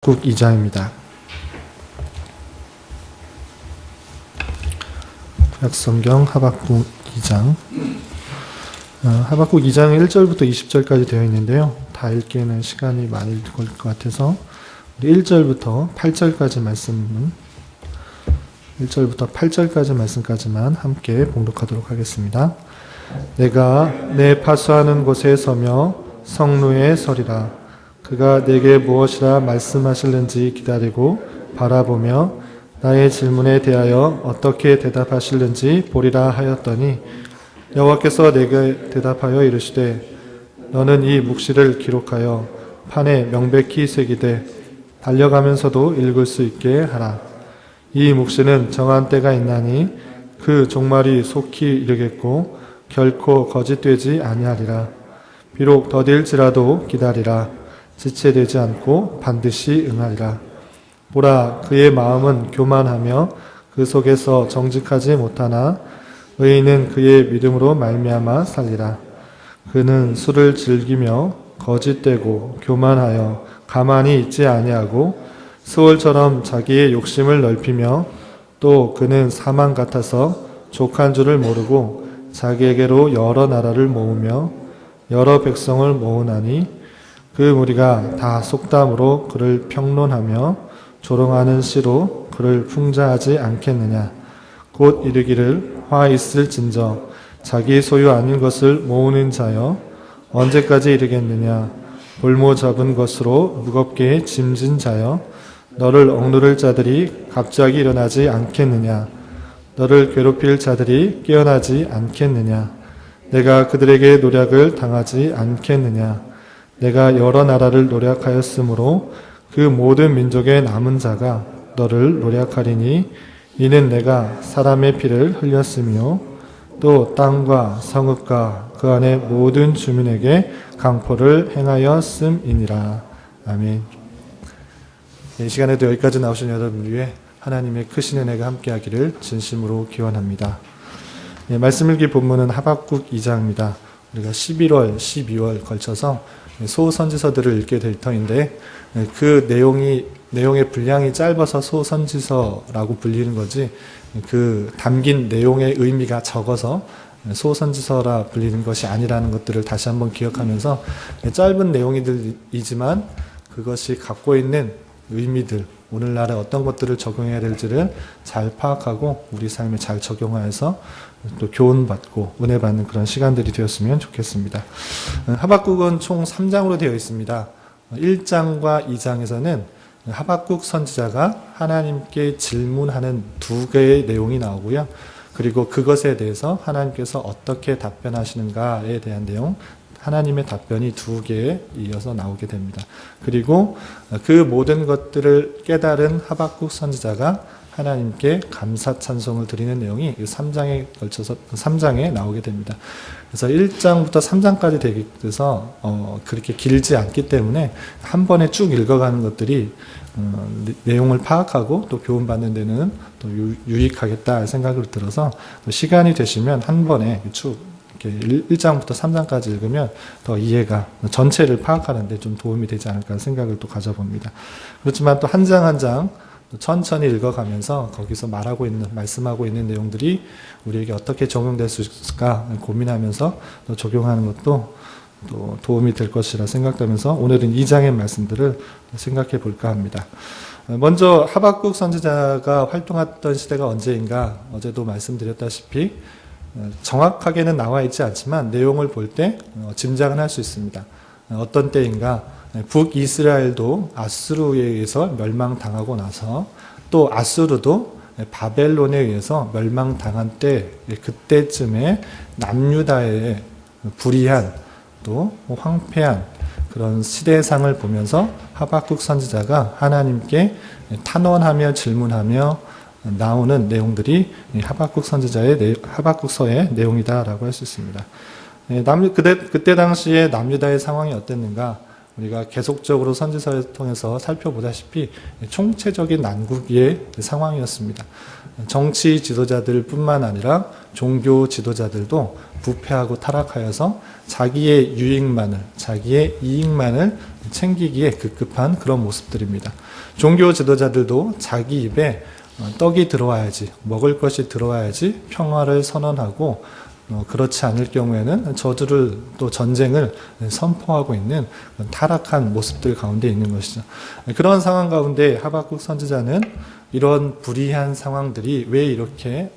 하박국 2장입니다. 구약성경 하박국 2장. 하박국 2장 1절부터 20절까지 되어 있는데요. 다 읽기에는 시간이 많이 걸릴 것 같아서 우리 1절부터 8절까지 말씀까지만 함께 봉독하도록 하겠습니다. 내가 내 파수하는 곳에 서며 성루에 서리라. 그가 내게 무엇이라 말씀하실는지 기다리고 바라보며 나의 질문에 대하여 어떻게 대답하실는지 보리라 하였더니 여호와께서 내게 대답하여 이르시되 너는 이 묵시를 기록하여 판에 명백히 새기되 달려가면서도 읽을 수 있게 하라. 이 묵시는 정한 때가 있나니 그 종말이 속히 이르겠고 결코 거짓되지 아니하리라. 비록 더딜지라도 기다리라. 지체되지 않고 반드시 응하리라. 보라, 그의 마음은 교만하며 그 속에서 정직하지 못하나 의인은 그의 믿음으로 말미암아 살리라. 그는 술을 즐기며 거짓되고 교만하여 가만히 있지 아니하고 스월처럼 자기의 욕심을 넓히며 또 그는 사망 같아서 족한 줄을 모르고 자기에게로 여러 나라를 모으며 여러 백성을 모으나니 그 무리가 다 속담으로 그를 평론하며 조롱하는 시로 그를 풍자하지 않겠느냐. 곧 이르기를 화 있을진저 자기 소유 아닌 것을 모으는 자여 언제까지 이르겠느냐. 볼모 잡은 것으로 무겁게 짐진 자여 너를 억누를 자들이 갑자기 일어나지 않겠느냐. 너를 괴롭힐 자들이 깨어나지 않겠느냐. 내가 그들에게 노략을 당하지 않겠느냐. 내가 여러 나라를 노략하였으므로 그 모든 민족의 남은 자가 너를 노략하리니 이는 내가 사람의 피를 흘렸으며 또 땅과 성읍과 그 안의 모든 주민에게 강포를 행하였음이니라. 아멘. 이 시간에도 여기까지 나오신 여러분 위해 하나님의 크신 은혜가 함께하기를 진심으로 기원합니다. 말씀 읽기 본문은 하박국 2장입니다. 우리가 11월, 12월 걸쳐서 소선지서들을 읽게 될 터인데 그 내용의 분량이 짧아서 소선지서라고 불리는 거지 그 담긴 내용의 의미가 적어서 소선지서라 불리는 것이 아니라는 것들을 다시 한번 기억하면서 짧은 내용이지만 그것이 갖고 있는 의미들, 오늘날에 어떤 것들을 적용해야 될지를 잘 파악하고 우리 삶에 잘 적용하여서 또 교훈받고 은혜 받는 그런 시간들이 되었으면 좋겠습니다. 하박국은 총 3장으로 되어 있습니다. 1장과 2장에서는 하박국 선지자가 하나님께 질문하는 두 개의 내용이 나오고요. 그리고 그것에 대해서 하나님께서 어떻게 답변하시는가에 대한 내용, 하나님의 답변이 두 개에 이어서 나오게 됩니다. 그리고 그 모든 것들을 깨달은 하박국 선지자가 하나님께 감사 찬송을 드리는 내용이 3장에 걸쳐서 3장에 나오게 됩니다. 그래서 1장부터 3장까지 되게 돼서 그렇게 길지 않기 때문에 한 번에 쭉 읽어가는 것들이 내용을 파악하고 또 교훈받는 데는 또 유익하겠다 생각을 들어서 시간이 되시면 한 번에 쭉 이렇게 1장부터 3장까지 읽으면 더 이해가 전체를 파악하는 데 좀 도움이 되지 않을까 생각을 또 가져봅니다. 그렇지만 또 한 장 한 장 천천히 읽어가면서 거기서 말씀하고 있는 내용들이 우리에게 어떻게 적용될 수 있을까 고민하면서 또 적용하는 것도 또 도움이 될 것이라 생각되면서 오늘은 2장의 말씀들을 생각해 볼까 합니다. 먼저 하박국 선지자가 활동했던 시대가 언제인가 어제도 말씀드렸다시피 정확하게는 나와 있지 않지만 내용을 볼 때 짐작은 할 수 있습니다. 어떤 때인가 북이스라엘도 아수르에 의해서 멸망당하고 나서 또 아수르도 바벨론에 의해서 멸망당한 때 그때쯤에 남유다의 불의한 또 황폐한 그런 시대상을 보면서 하박국 선지자가 하나님께 탄원하며 질문하며 나오는 내용들이 하박국 선지자의 하박국서의 내용이다라고 할 수 있습니다. 그때 당시에 남유다의 상황이 어땠는가? 우리가 계속적으로 선지서를 통해서 살펴보다시피 총체적인 난국의 상황이었습니다. 정치 지도자들뿐만 아니라 종교 지도자들도 부패하고 타락하여서 자기의 유익만을, 자기의 이익만을 챙기기에 급급한 그런 모습들입니다. 종교 지도자들도 자기 입에 떡이 들어와야지, 먹을 것이 들어와야지 평화를 선언하고, 그렇지 않을 경우에는 저주를 또 전쟁을 선포하고 있는 타락한 모습들 가운데 있는 것이죠. 그런 상황 가운데 하박국 선지자는 이런 불의한 상황들이 왜 이렇게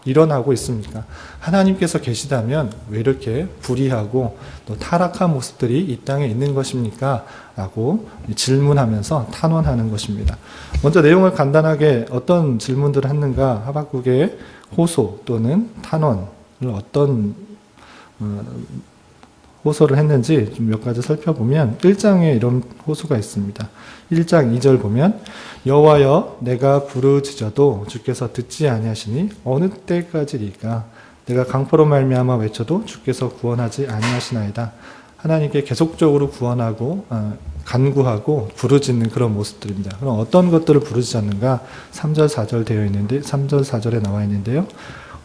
일어나고 있습니까? 하나님께서 계시다면 왜 이렇게 불의하고 또 타락한 모습들이 이 땅에 있는 것입니까? 라고 질문하면서 탄원하는 것입니다. 먼저 내용을 간단하게 어떤 질문들을 했는가? 하박국의 호소 또는 탄원을 어떤 호소를 했는지 좀 몇 가지 살펴보면 1장에 이런 호소가 있습니다. 1장 2절 보면 여호와여 내가 부르짖어도 주께서 듣지 아니하시니 어느 때까지리까 내가 강포로 말미암아 외쳐도 주께서 구원하지 아니하시나이다. 하나님께 계속적으로 구원하고 간구하고 부르짖는 그런 모습들입니다. 그럼 어떤 것들을 부르짖었는가? 3절 4절 되어 있는데 3절 4절에 나와 있는데요.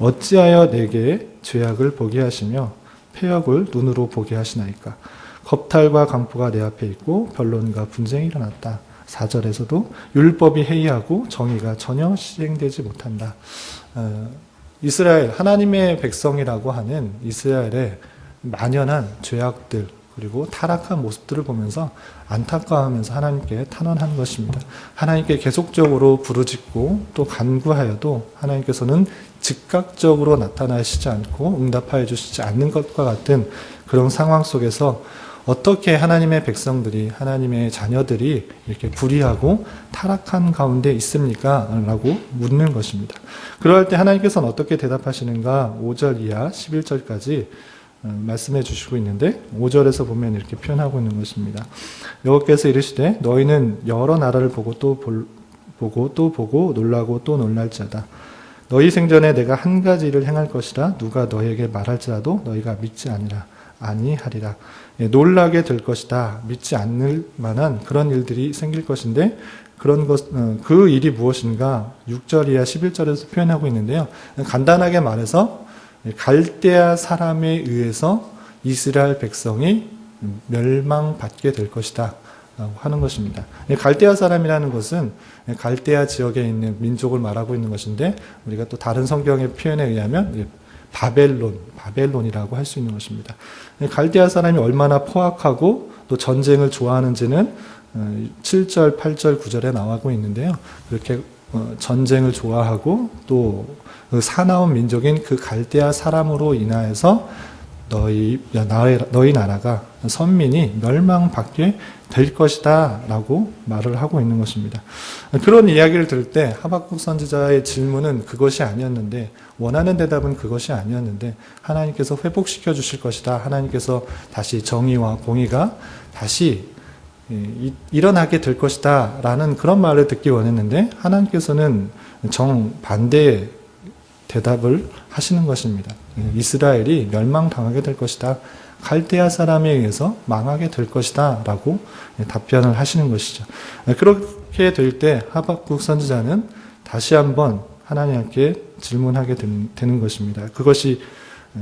어찌하여 내게 죄악을 보게 하시며 폐역을 눈으로 보게 하시나이까. 겁탈과 강포가 내 앞에 있고 변론과 분쟁이 일어났다. 4절에서도 율법이 해이하고 정의가 전혀 시행되지 못한다. 이스라엘 하나님의 백성이라고 하는 이스라엘의 만연한 죄악들 그리고 타락한 모습들을 보면서 안타까워하면서 하나님께 탄원한 것입니다. 하나님께 계속적으로 부르짖고 또 간구하여도 하나님께서는 즉각적으로 나타나시지 않고 응답하여 주시지 않는 것과 같은 그런 상황 속에서 어떻게 하나님의 백성들이 하나님의 자녀들이 이렇게 불의하고 타락한 가운데 있습니까? 라고 묻는 것입니다. 그럴 때 하나님께서는 어떻게 대답하시는가? 5절 이하 11절까지 말씀해 주시고 있는데 5절에서 보면 이렇게 표현하고 있는 것입니다. 여호와께서 이르시되 너희는 여러 나라를 보고 또 보고 놀라고 또 놀랄지어다. 너희 생전에 내가 한 가지 일을 행할 것이라 누가 너희에게 말할지라도 너희가 믿지 아니하리라. 놀라게 될 것이다. 믿지 않을 만한 그런 일들이 생길 것인데 그 일이 무엇인가 6절 이하 11절에서 표현하고 있는데요. 간단하게 말해서 갈대아 사람에 의해서 이스라엘 백성이 멸망받게 될 것이다 라고 하는 것입니다. 갈대아 사람이라는 것은 갈대아 지역에 있는 민족을 말하고 있는 것인데 우리가 또 다른 성경의 표현에 의하면 바벨론이라고 할 수 있는 것입니다. 갈대아 사람이 얼마나 포악하고 또 전쟁을 좋아하는지는 7절, 8절, 9절에 나오고 있는데요. 그렇게 전쟁을 좋아하고 또 사나운 민족인 그 갈대아 사람으로 인하여서 너희 나라가 선민이 멸망받게 될 것이다 라고 말을 하고 있는 것입니다. 그런 이야기를 들을 때 하박국 선지자의 질문은 그것이 아니었는데 원하는 대답은 그것이 아니었는데 하나님께서 회복시켜 주실 것이다. 하나님께서 다시 정의와 공의가 다시 일어나게 될 것이다 라는 그런 말을 듣기 원했는데 하나님께서는 정반대의 대답을 하시는 것입니다. 이스라엘이 멸망당하게 될 것이다. 갈대아 사람에 의해서 망하게 될 것이다 라고 답변을 하시는 것이죠. 그렇게 될 때 하박국 선지자는 다시 한번 하나님께 질문하게 되는 것입니다. 그것이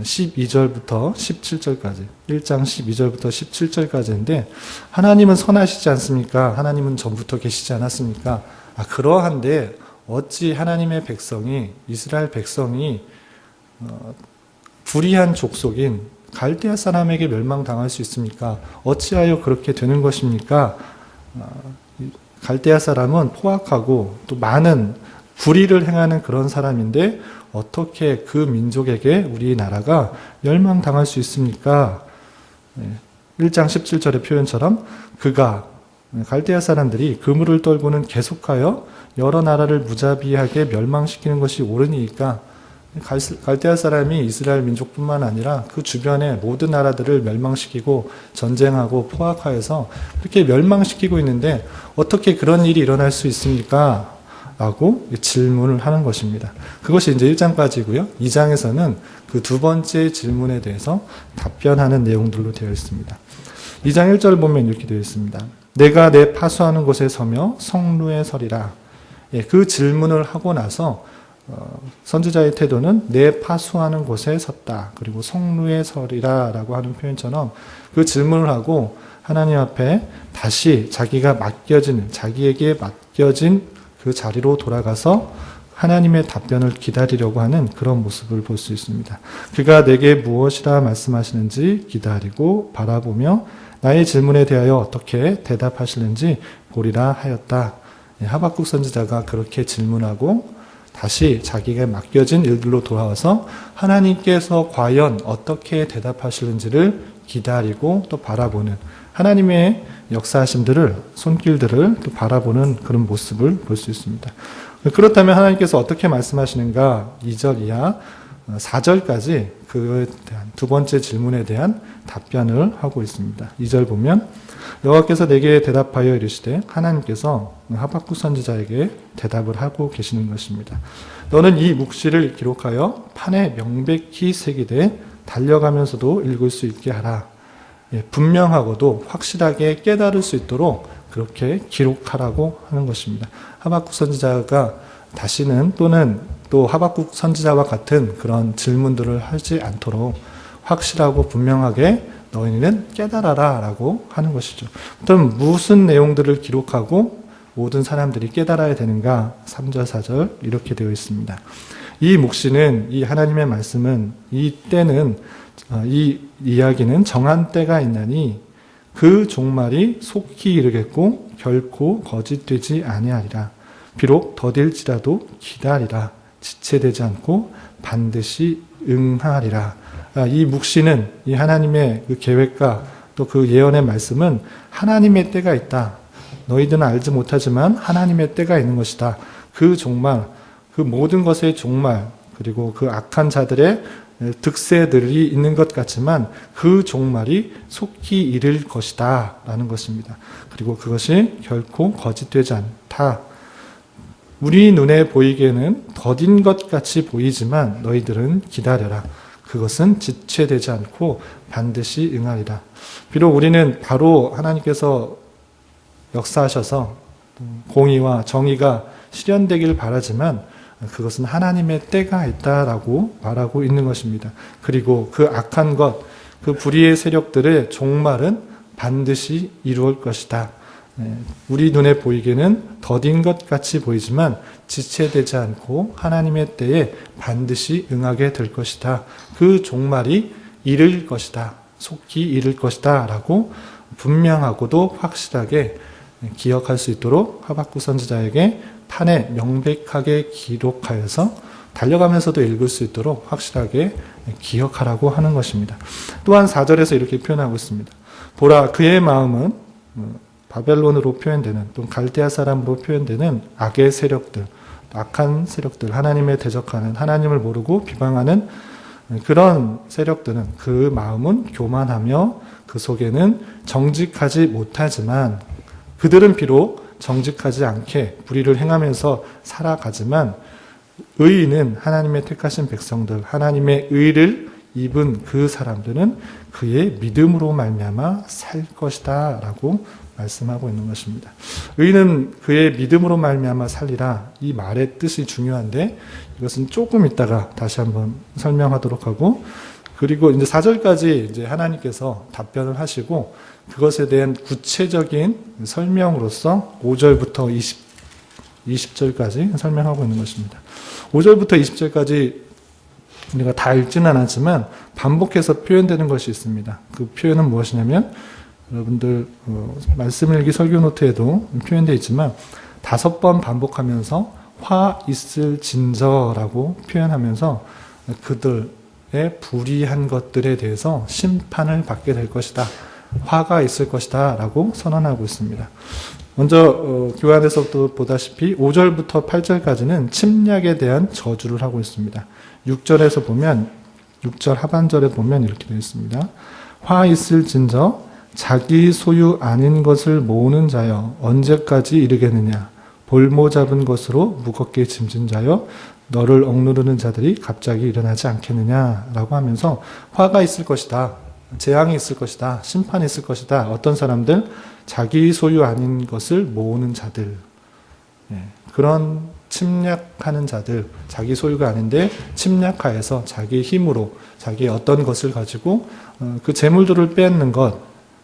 12절부터 17절까지 1장 12절부터 17절까지인데 하나님은 선하시지 않습니까? 하나님은 전부터 계시지 않았습니까? 그러한데 어찌 하나님의 백성이 이스라엘 백성이 불의한 족속인 갈대아 사람에게 멸망당할 수 있습니까? 어찌하여 그렇게 되는 것입니까? 갈대아 사람은 포악하고 또 많은 불의를 행하는 그런 사람인데 어떻게 그 민족에게 우리나라가 멸망당할 수 있습니까? 1장 17절의 표현처럼 갈대아 사람들이 그물을 떨고는 계속하여 여러 나라를 무자비하게 멸망시키는 것이 옳으니까 갈대아 사람이 이스라엘 민족뿐만 아니라 그 주변의 모든 나라들을 멸망시키고 전쟁하고 포악하여서 그렇게 멸망시키고 있는데 어떻게 그런 일이 일어날 수 있습니까? 라고 질문을 하는 것입니다. 그것이 이제 1장까지고요. 2장에서는 그 두 번째 질문에 대해서 답변하는 내용들로 되어 있습니다. 2장 1절 보면 이렇게 되어 있습니다. 내가 내 파수하는 곳에 서며 성루에 서리라. 예, 그 질문을 하고 나서 선지자의 태도는 내 파수하는 곳에 섰다. 그리고 성루에 서리라 라고 하는 표현처럼 그 질문을 하고 하나님 앞에 다시 자기에게 맡겨진 그 자리로 돌아가서 하나님의 답변을 기다리려고 하는 그런 모습을 볼 수 있습니다. 그가 내게 무엇이라 말씀하시는지 기다리고 바라보며 나의 질문에 대하여 어떻게 대답하시는지 보리라 하였다. 하박국 선지자가 그렇게 질문하고 다시 자기가 맡겨진 일들로 돌아와서 하나님께서 과연 어떻게 대답하시는지를 기다리고 또 바라보는 하나님의 역사하심들을, 손길들을 또 바라보는 그런 모습을 볼 수 있습니다. 그렇다면 하나님께서 어떻게 말씀하시는가 2절 이하 4절까지 그에 대한 두 번째 질문에 대한 답변을 하고 있습니다. 2절 보면 여호와께서 내게 대답하여 이르시되 하나님께서 하박국 선지자에게 대답을 하고 계시는 것입니다. 너는 이 묵시를 기록하여 판에 명백히 새기되 달려가면서도 읽을 수 있게 하라. 분명하고도 확실하게 깨달을 수 있도록 그렇게 기록하라고 하는 것입니다. 하박국 선지자가 다시는 또는 또 하박국 선지자와 같은 그런 질문들을 하지 않도록 확실하고 분명하게 너희는 깨달아라 라고 하는 것이죠. 그럼 무슨 내용들을 기록하고 모든 사람들이 깨달아야 되는가? 3절, 4절 이렇게 되어 있습니다. 이 묵시는, 이 하나님의 말씀은, 이 때는, 이 이야기는 정한 때가 있나니 그 종말이 속히 이르겠고 결코 거짓되지 아니하리라. 비록 더딜지라도 기다리라. 지체되지 않고 반드시 응하리라. 이 묵시는, 이 하나님의 그 계획과 또 그 예언의 말씀은 하나님의 때가 있다. 너희들은 알지 못하지만 하나님의 때가 있는 것이다. 그 종말, 그 모든 것의 종말, 그리고 그 악한 자들의 득세들이 있는 것 같지만 그 종말이 속히 이를 것이다 라는 것입니다. 그리고 그것이 결코 거짓되지 않다. 우리 눈에 보이기에는 더딘 것 같이 보이지만 너희들은 기다려라. 그것은 지체되지 않고 반드시 응하리라. 비록 우리는 바로 하나님께서 역사하셔서 공의와 정의가 실현되길 바라지만 그것은 하나님의 때가 있다라고 말하고 있는 것입니다. 그리고 그 악한 것, 그 불의의 세력들의 종말은 반드시 이루어질 것이다. 우리 눈에 보이기에는 더딘 것 같이 보이지만 지체되지 않고 하나님의 때에 반드시 응하게 될 것이다. 그 종말이 이를 것이다. 속히 이를 것이다. 라고 분명하고도 확실하게 기억할 수 있도록 하박국 선지자에게 판에 명백하게 기록하여서 달려가면서도 읽을 수 있도록 확실하게 기억하라고 하는 것입니다. 또한 4절에서 이렇게 표현하고 있습니다. 보라, 그의 마음은 바벨론으로 표현되는 또 갈대아 사람으로 표현되는 악의 세력들, 악한 세력들, 하나님에 대적하는, 하나님을 모르고 비방하는 그런 세력들은 그 마음은 교만하며 그 속에는 정직하지 못하지만 그들은 비록 정직하지 않게 불의를 행하면서 살아가지만 의인은 하나님의 택하신 백성들, 하나님의 의를 입은 그 사람들은 그의 믿음으로 말미암아 살 것이다 라고 말씀하고 있는 것입니다. 의인은 그의 믿음으로 말미암아 살리라. 이 말의 뜻이 중요한데 이것은 조금 있다가 다시 한번 설명하도록 하고, 그리고 이제 4절까지 이제 하나님께서 답변을 하시고 그것에 대한 구체적인 설명으로서 5절부터 20절까지 설명하고 있는 것입니다. 5절부터 20절까지 우리가 다 읽지는 않았지만 반복해서 표현되는 것이 있습니다. 그 표현은 무엇이냐면 여러분들 말씀 일기 설교 노트에도 표현되어 있지만 5번 반복하면서 화 있을 진저라고 표현하면서 그들의 불의한 것들에 대해서 심판을 받게 될 것이다. 화가 있을 것이다 라고 선언하고 있습니다. 먼저 교환에서도 보다시피 5절부터 8절까지는 침략에 대한 저주를 하고 있습니다. 6절에서 보면 6절 하반절에 보면 이렇게 되어 있습니다. 화 있을 진저 자기 소유 아닌 것을 모으는 자여 언제까지 이르겠느냐. 볼모 잡은 것으로 무겁게 짐진 자여 너를 억누르는 자들이 갑자기 일어나지 않겠느냐라고 하면서 화가 있을 것이다. 재앙이 있을 것이다. 심판이 있을 것이다. 어떤 사람들? 자기 소유 아닌 것을 모으는 자들. 그런 침략하는 자들, 자기 소유가 아닌데 침략하여서 자기 힘으로 자기의 어떤 것을 가지고 그 재물들을 빼앗는 것,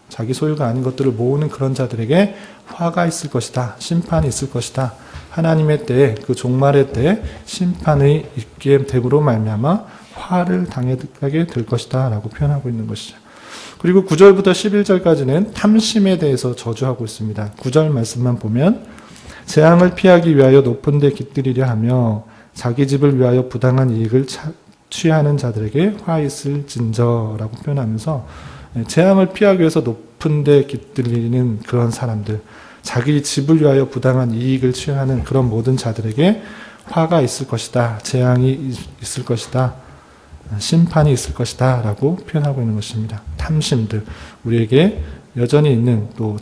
자기 소유가 아닌 것들을 모으는 그런 자들에게 화가 있을 것이다. 심판이 있을 것이다. 하나님의 때에, 그 종말의 때에 심판이 있게 됨으로 말미암아 화를 당하게 될 것이다 라고 표현하고 있는 것이죠. 그리고 9절부터 11절까지는 탐심에 대해서 저주하고 있습니다. 9절 말씀만 보면 재앙을 피하기 위하여 높은 데 깃들이려 하며 자기 집을 위하여 부당한 이익을 취하는 자들에게 화 있을진저라고 표현하면서 재앙을 피하기 위해서 높은 데 깃들리는 그런 사람들, 자기 집을 위하여 부당한 이익을 취하는 그런 모든 자들에게 화가 있을 것이다. 재앙이 있을 것이다. 심판이 있을 것이다 라고 표현하고 있는 것입니다. 탐심들, 우리에게 여전히 있는, 또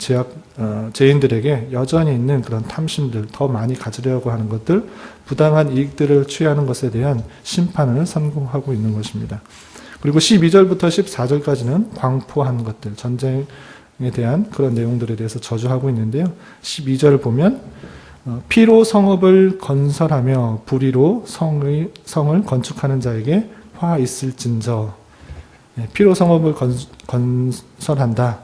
죄인들에게 여전히 있는 그런 탐심들, 더 많이 가지려고 하는 것들, 부당한 이익들을 취하는 것에 대한 심판을 선고하고 있는 것입니다. 그리고 12절부터 14절까지는 광포한 것들, 전쟁에 대한 그런 내용들에 대해서 저주하고 있는데요. 12절을 보면 피로 성읍을 건설하며 불의로 성을 건축하는 자에게 화 있을진저. 피로 성읍을 건설한다.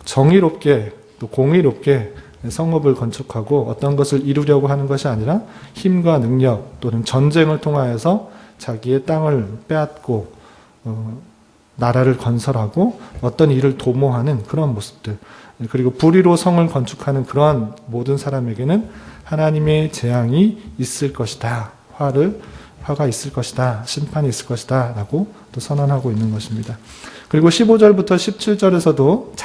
정의롭게 또 공의롭게 성읍을 건축하고 어떤 것을 이루려고 하는 것이 아니라 힘과 능력 또는 전쟁을 통하여서 자기의 땅을 빼앗고 나라를 건설하고 어떤 일을 도모하는 그런 모습들, 그리고 불의로 성을 건축하는 그러한 모든 사람에게는 하나님의 재앙이 있을 것이다. 화가 있을 것이다. 심판이 있을 것이다. 라고 또 선언하고 있는 것입니다. 그리고 15절부터 17절에서도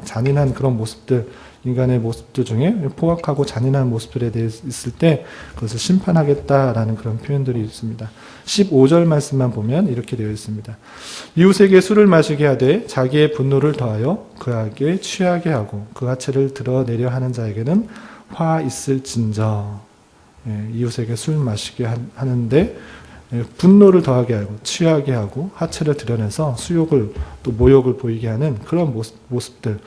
잔인한 그런 모습들, 인간의 모습들 중에 포악하고 잔인한 모습들에 대해 있을 때 그것을 심판하겠다라는 그런 표현들이 있습니다. 15절 말씀만 보면 이렇게 되어 있습니다. 이웃에게 술을 마시게 하되 자기의 분노를 더하여 그에게 취하게 하고 그 하체를 드러내려 하는 자에게는 화 있을진저. 이웃에게 술 마시게 하는데 분노를 더하게 하고 취하게 하고 하체를 드러내서 수욕을 또 모욕을 보이게 하는 그런 모습들,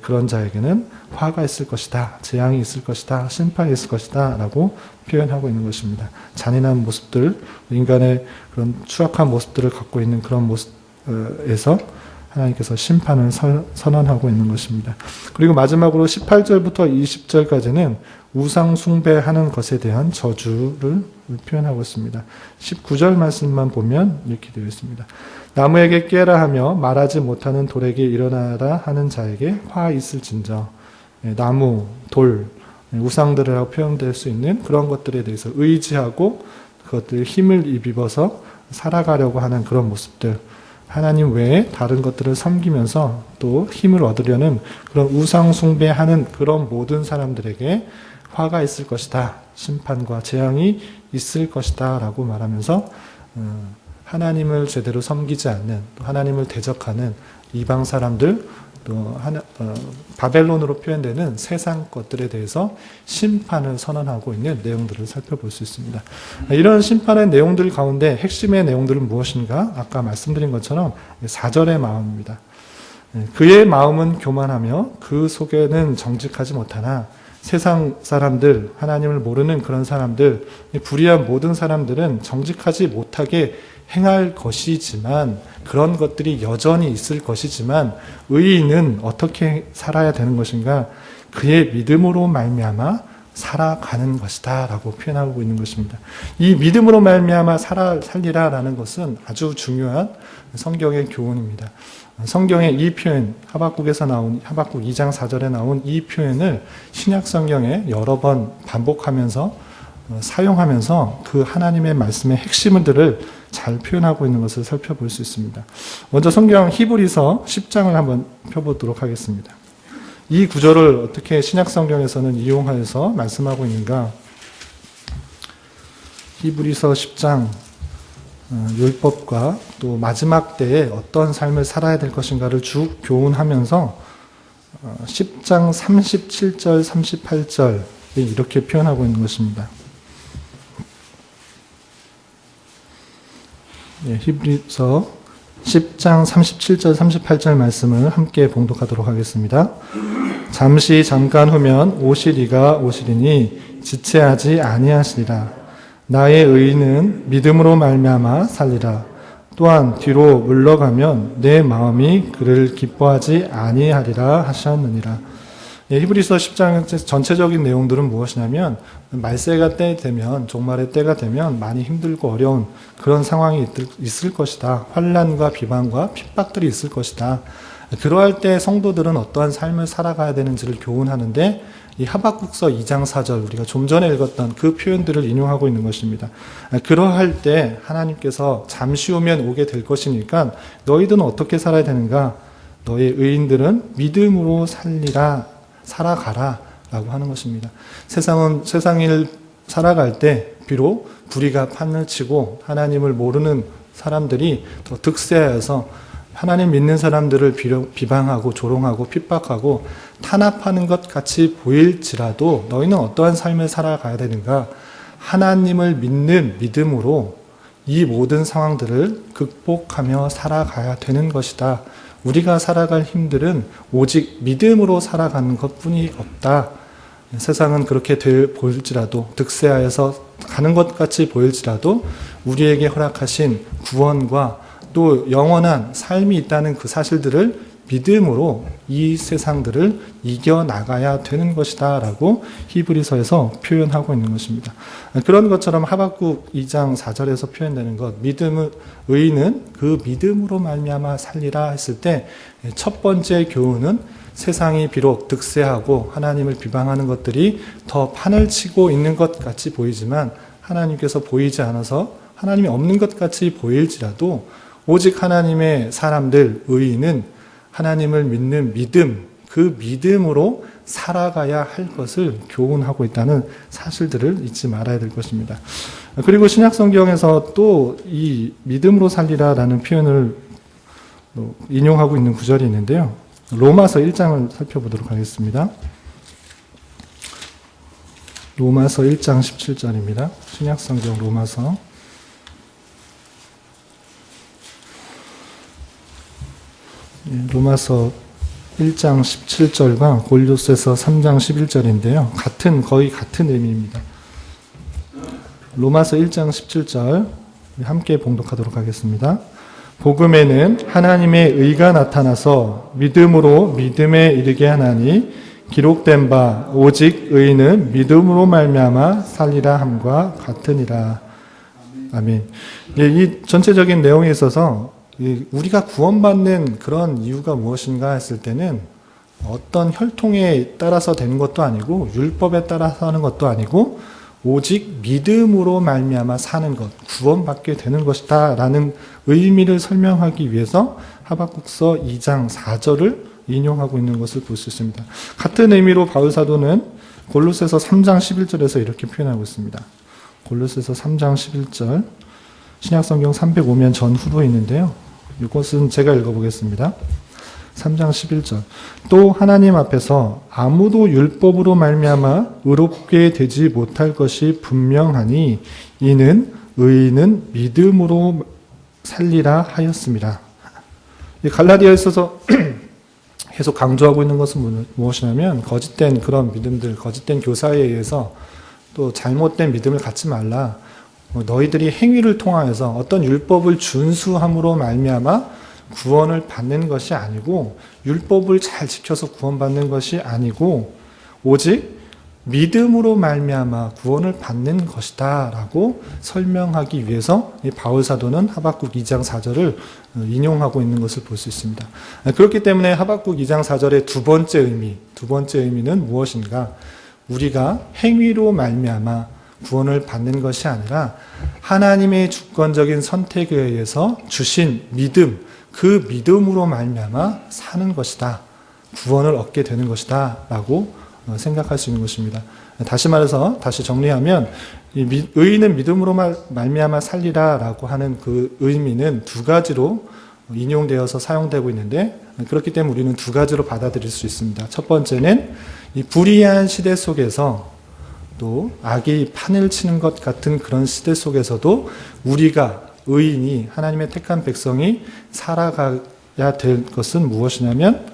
그런 자에게는 화가 있을 것이다. 재앙이 있을 것이다. 심판이 있을 것이다. 라고 표현하고 있는 것입니다. 잔인한 모습들, 인간의 그런 추악한 모습들을 갖고 있는 그런 모습에서 하나님께서 심판을 선언하고 있는 것입니다. 그리고 마지막으로 18절부터 20절까지는 우상 숭배하는 것에 대한 저주를 표현하고 있습니다. 19절 말씀만 보면 이렇게 되어 있습니다. 나무에게 깨라 하며 말하지 못하는 돌에게 일어나라 하는 자에게 화 있을진저. 나무, 돌, 우상들이라고 표현될 수 있는 그런 것들에 대해서 의지하고 그것들 힘을 입어서 살아가려고 하는 그런 모습들, 하나님 외에 다른 것들을 섬기면서 또 힘을 얻으려는 그런 우상 숭배하는 그런 모든 사람들에게 화가 있을 것이다. 심판과 재앙이 있을 것이다. 라고 말하면서 하나님을 제대로 섬기지 않는, 또 하나님을 대적하는 이방 사람들, 또 바벨론으로 표현되는 세상 것들에 대해서 심판을 선언하고 있는 내용들을 살펴볼 수 있습니다. 이런 심판의 내용들 가운데 핵심의 내용들은 무엇인가? 아까 말씀드린 것처럼 4절의 마음입니다. 그의 마음은 교만하며 그 속에는 정직하지 못하나 세상 사람들, 하나님을 모르는 그런 사람들, 불의한 모든 사람들은 정직하지 못하게 행할 것이지만, 그런 것들이 여전히 있을 것이지만 의인은 어떻게 살아야 되는 것인가? 그의 믿음으로 말미암아 살아가는 것이다 라고 표현하고 있는 것입니다. 이 믿음으로 말미암아 살리라라는 것은 아주 중요한 성경의 교훈입니다. 성경의 이 표현, 하박국에서 나온, 하박국 2장 4절에 나온 이 표현을 신약 성경에 여러 번 반복하면서 사용하면서 그 하나님의 말씀의 핵심들을 잘 표현하고 있는 것을 살펴볼 수 있습니다. 먼저 성경 히브리서 10장을 한번 펴보도록 하겠습니다. 이 구절을 어떻게 신약 성경에서는 이용하여서 말씀하고 있는가? 히브리서 10장 율법과 또 마지막 때에 어떤 삶을 살아야 될 것인가를 쭉 교훈하면서 10장 37절, 38절에 이렇게 표현하고 있는 것입니다. 히브리서 10장 37절 38절 말씀을 함께 봉독하도록 하겠습니다. 잠시 잠깐 후면 오시리가 오시리니 지체하지 아니하시리라. 나의 의인은 믿음으로 말미암아 살리라. 또한 뒤로 물러가면 내 마음이 그를 기뻐하지 아니하리라 하셨느니라. 히브리서 10장 전체적인 내용들은 무엇이냐면 말세가 때 되면 종말의 때가 되면 많이 힘들고 어려운 그런 상황이 있을 것이다. 환난과 비방과 핍박들이 있을 것이다. 그러할 때 성도들은 어떠한 삶을 살아가야 되는지를 교훈하는데 이 하박국서 2장 4절 우리가 좀 전에 읽었던 그 표현들을 인용하고 있는 것입니다. 그러할 때 하나님께서 잠시 후면 오게 될 것이니까 너희들은 어떻게 살아야 되는가? 너희 의인들은 믿음으로 살아가라 라고 하는 것입니다. 세상을 살아갈 때 비록 불의가 판을 치고 하나님을 모르는 사람들이 더 득세하여서 하나님 믿는 사람들을 비방하고 조롱하고 핍박하고 탄압하는 것 같이 보일지라도 너희는 어떠한 삶을 살아가야 되는가? 하나님을 믿는 믿음으로 이 모든 상황들을 극복하며 살아가야 되는 것이다. 우리가 살아갈 힘들은 오직 믿음으로 살아가는 것뿐이 없다. 세상은 그렇게 보일지라도 득세하여서 가는 것 같이 보일지라도 우리에게 허락하신 구원과 또 영원한 삶이 있다는 그 사실들을 믿음으로 이 세상들을 이겨나가야 되는 것이다 라고 히브리서에서 표현하고 있는 것입니다. 그런 것처럼 하박국 2장 4절에서 표현되는 것, 의인은 그 믿음으로 말미암아 살리라 했을 때 첫 번째 교훈은 세상이 비록 득세하고 하나님을 비방하는 것들이 더 판을 치고 있는 것 같이 보이지만 하나님께서 보이지 않아서 하나님이 없는 것 같이 보일지라도 오직 하나님의 사람들, 의인은 하나님을 믿는 믿음, 그 믿음으로 살아가야 할 것을 교훈하고 있다는 사실들을 잊지 말아야 될 것입니다. 그리고 신약성경에서 또 이 믿음으로 살리라라는 표현을 인용하고 있는 구절이 있는데요. 로마서 1장을 살펴보도록 하겠습니다. 로마서 1장 17절입니다. 신약성경 로마서 로마서 1장 17절과 골로새서 3장 11절인데요. 거의 같은 의미입니다. 로마서 1장 17절 함께 봉독하도록 하겠습니다. 복음에는 하나님의 의가 나타나서 믿음으로 믿음에 이르게 하나니 기록된 바 오직 의인은 믿음으로 말미암아 살리라 함과 같으니라. 아멘. 이 전체적인 내용에 있어서 우리가 구원받는 그런 이유가 무엇인가 했을 때는 어떤 혈통에 따라서 되는 것도 아니고 율법에 따라서 하는 것도 아니고 오직 믿음으로 말미암아 사는 것, 구원받게 되는 것이다 라는 의미를 설명하기 위해서 하박국서 2장 4절을 인용하고 있는 것을 볼 수 있습니다. 같은 의미로 바울 사도는 골로새서 3장 11절에서 이렇게 표현하고 있습니다. 골로새서 3장 11절 신약성경 305면 전후로 있는데요. 이것은 제가 읽어보겠습니다. 3장 11절 또 하나님 앞에서 아무도 율법으로 말미암아 의롭게 되지 못할 것이 분명하니 이는 의인은 믿음으로 살리라 하였습니다. 갈라디아에 있어서 계속 강조하고 있는 것은 무엇이냐면 거짓된 그런 믿음들, 거짓된 교사에 의해서 또 잘못된 믿음을 갖지 말라. 너희들이 행위를 통하여서 어떤 율법을 준수함으로 말미암아 구원을 받는 것이 아니고 율법을 잘 지켜서 구원받는 것이 아니고 오직 믿음으로 말미암아 구원을 받는 것이다 라고 설명하기 위해서 이 바울 사도는 하박국 2장 4절을 인용하고 있는 것을 볼 수 있습니다. 그렇기 때문에 하박국 2장 4절의 두 번째 의미는 무엇인가? 우리가 행위로 말미암아 구원을 받는 것이 아니라 하나님의 주권적인 선택에 의해서 주신 믿음, 그 믿음으로 말미암아 사는 것이다. 구원을 얻게 되는 것이다 라고 생각할 수 있는 것입니다. 다시 정리하면 의인은 믿음으로 말미암아 살리라 라고 하는 그 의미는 두 가지로 인용되어서 사용되고 있는데 그렇기 때문에 우리는 두 가지로 받아들일 수 있습니다. 첫 번째는 이 불의한 시대 속에서 또 악이 판을 치는 것 같은 그런 시대 속에서도 우리가 의인이 하나님의 택한 백성이 살아가야 될 것은 무엇이냐면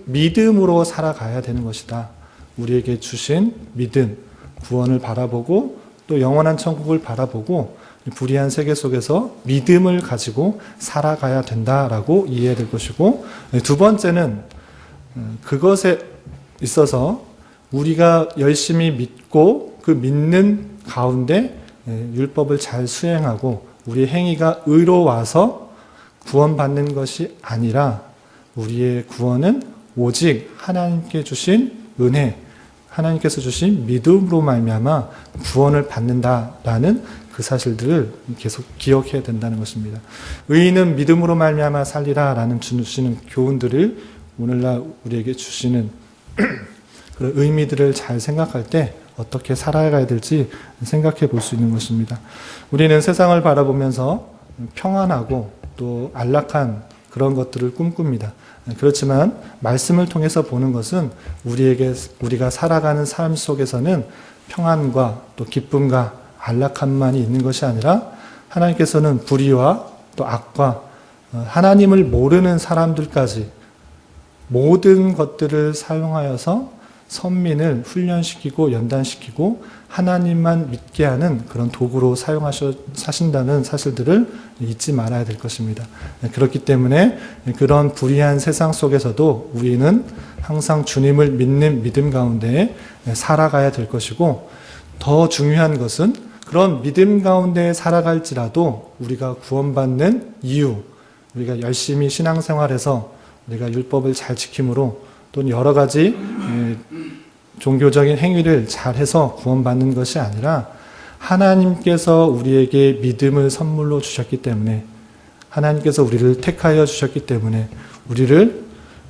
믿음으로 살아가야 되는 것이다. 우리에게 주신 믿음, 구원을 바라보고 또 영원한 천국을 바라보고 불의한 세계 속에서 믿음을 가지고 살아가야 된다라고 이해해야 될 것이고, 두 번째는 그것에 있어서 우리가 열심히 믿고 그 믿는 가운데 율법을 잘 수행하고 우리의 행위가 의로워서 구원받는 것이 아니라 우리의 구원은 오직 하나님께 주신 은혜, 하나님께서 주신 믿음으로 말미암아 구원을 받는다라는 그 사실들을 계속 기억해야 된다는 것입니다. 의인은 믿음으로 말미암아 살리라라는 주시는 교훈들을 오늘날 우리에게 주시는 그런 의미들을 잘 생각할 때 어떻게 살아가야 될지 생각해 볼 수 있는 것입니다. 우리는 세상을 바라보면서 평안하고 또 안락한 그런 것들을 꿈꿉니다. 그렇지만 말씀을 통해서 보는 것은 우리가 살아가는 삶 속에서는 평안과 또 기쁨과 안락함만이 있는 것이 아니라 하나님께서는 불의와 또 악과 하나님을 모르는 사람들까지 모든 것들을 사용하여서 선민을 훈련시키고 연단시키고 하나님만 믿게 하는 그런 도구로 사신다는 사실들을 잊지 말아야 될 것입니다. 그렇기 때문에 그런 불의한 세상 속에서도 우리는 항상 주님을 믿는 믿음 가운데 살아가야 될 것이고, 더 중요한 것은 그런 믿음 가운데 살아갈지라도 우리가 구원받는 이유, 우리가 열심히 신앙생활해서 우리가 율법을 잘 지킴으로 또는 여러 가지 종교적인 행위를 잘해서 구원받는 것이 아니라 하나님께서 우리에게 믿음을 선물로 주셨기 때문에, 하나님께서 우리를 택하여 주셨기 때문에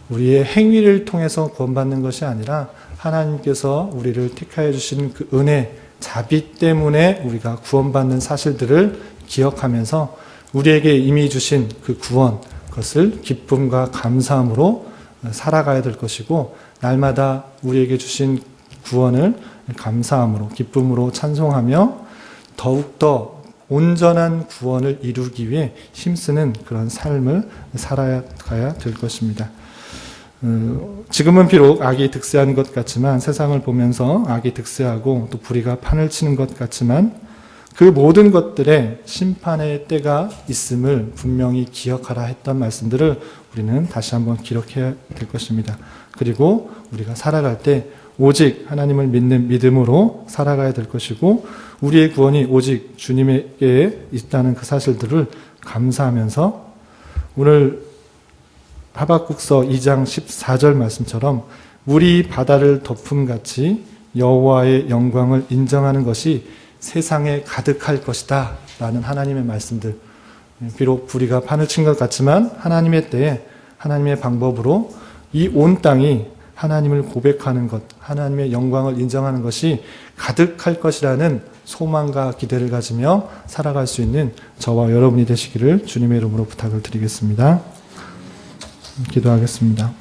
우리의 행위를 통해서 구원받는 것이 아니라 하나님께서 우리를 택하여 주신 그 은혜, 자비 때문에 우리가 구원받는 사실들을 기억하면서 우리에게 이미 주신 그 구원, 그것을 기쁨과 감사함으로 살아가야 될 것이고, 날마다 우리에게 주신 구원을 감사함으로 기쁨으로 찬송하며 더욱더 온전한 구원을 이루기 위해 힘쓰는 그런 삶을 살아가야 될 것입니다. 지금은 비록 악이 득세한 것 같지만, 세상을 보면서 악이 득세하고 또 불의가 판을 치는 것 같지만 그 모든 것들에 심판의 때가 있음을 분명히 기억하라 했던 말씀들을 우리는 다시 한번 기록해야 될 것입니다. 그리고 우리가 살아갈 때 오직 하나님을 믿는 믿음으로 살아가야 될 것이고, 우리의 구원이 오직 주님에게 있다는 그 사실들을 감사하면서 오늘 하박국서 2장 14절 말씀처럼 물이 바다를 덮음같이 여호와의 영광을 인정하는 것이 세상에 가득할 것이다 라는 하나님의 말씀들, 비록 불의가 판을 친 것 같지만 하나님의 때에 하나님의 방법으로 이 온 땅이 하나님을 고백하는 것, 하나님의 영광을 인정하는 것이 가득할 것이라는 소망과 기대를 가지며 살아갈 수 있는 저와 여러분이 되시기를 주님의 이름으로 부탁을 드리겠습니다. 기도하겠습니다.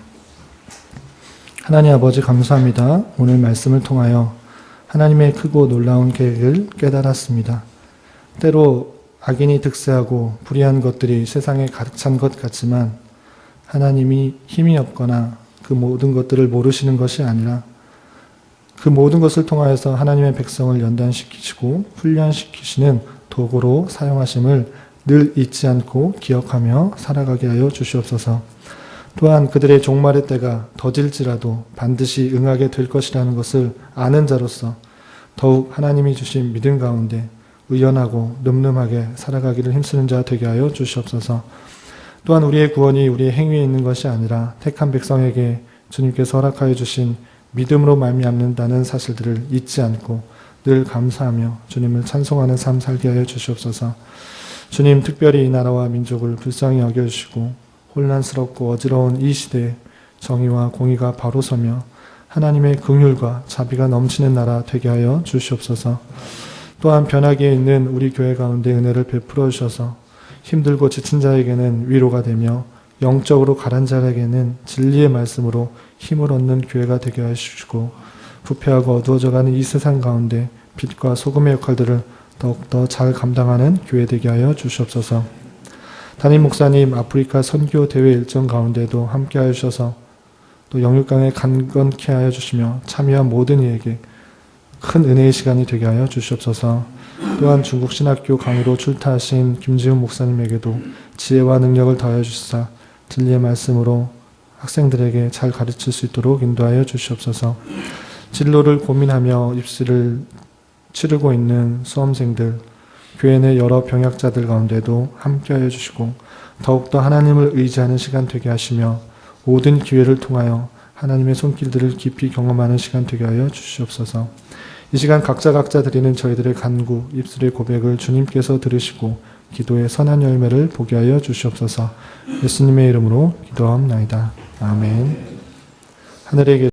하나님 아버지, 감사합니다. 오늘 말씀을 통하여 하나님의 크고 놀라운 계획을 깨달았습니다. 때로 악인이 득세하고 불의한 것들이 세상에 가득 찬 것 같지만 하나님이 힘이 없거나 그 모든 것들을 모르시는 것이 아니라 그 모든 것을 통하여서 하나님의 백성을 연단시키시고 훈련시키시는 도구로 사용하심을 늘 잊지 않고 기억하며 살아가게 하여 주시옵소서. 또한 그들의 종말의 때가 더딜지라도 반드시 응하게 될 것이라는 것을 아는 자로서 더욱 하나님이 주신 믿음 가운데 의연하고 늠름하게 살아가기를 힘쓰는 자 되게 하여 주시옵소서. 또한 우리의 구원이 우리의 행위에 있는 것이 아니라 택한 백성에게 주님께서 허락하여 주신 믿음으로 말미암는다는 사실들을 잊지 않고 늘 감사하며 주님을 찬송하는 삶 살게 하여 주시옵소서. 주님, 특별히 이 나라와 민족을 불쌍히 여겨주시고 혼란스럽고 어지러운 이 시대에 정의와 공의가 바로 서며 하나님의 긍휼과 자비가 넘치는 나라 되게 하여 주시옵소서. 또한 변하게 있는 우리 교회 가운데 은혜를 베풀어 주셔서 힘들고 지친 자에게는 위로가 되며 영적으로 가란 자에게는 진리의 말씀으로 힘을 얻는 교회가 되게 하시고 부패하고 어두워져가는 이 세상 가운데 빛과 소금의 역할들을 더욱더 잘 감당하는 교회 되게 하여 주시옵소서. 담임 목사님 아프리카 선교 대회 일정 가운데도 함께하여 주셔서 또 영육강에 강건케 하여 주시며 참여한 모든 이에게 큰 은혜의 시간이 되게 하여 주시옵소서. 또한 중국 신학교 강의로 출타하신 김지훈 목사님에게도 지혜와 능력을 더하여 주시사 진리의 말씀으로 학생들에게 잘 가르칠 수 있도록 인도하여 주시옵소서. 진로를 고민하며 입시를 치르고 있는 수험생들, 교회 내 여러 병약자들 가운데도 함께하여 주시고 더욱더 하나님을 의지하는 시간 되게 하시며 모든 기회를 통하여 하나님의 손길들을 깊이 경험하는 시간 되게 하여 주시옵소서. 이 시간 각자 드리는 저희들의 간구, 입술의 고백을 주님께서 들으시고 기도의 선한 열매를 보게 하여 주시옵소서. 예수님의 이름으로 기도하옵나이다. 아멘. 하늘에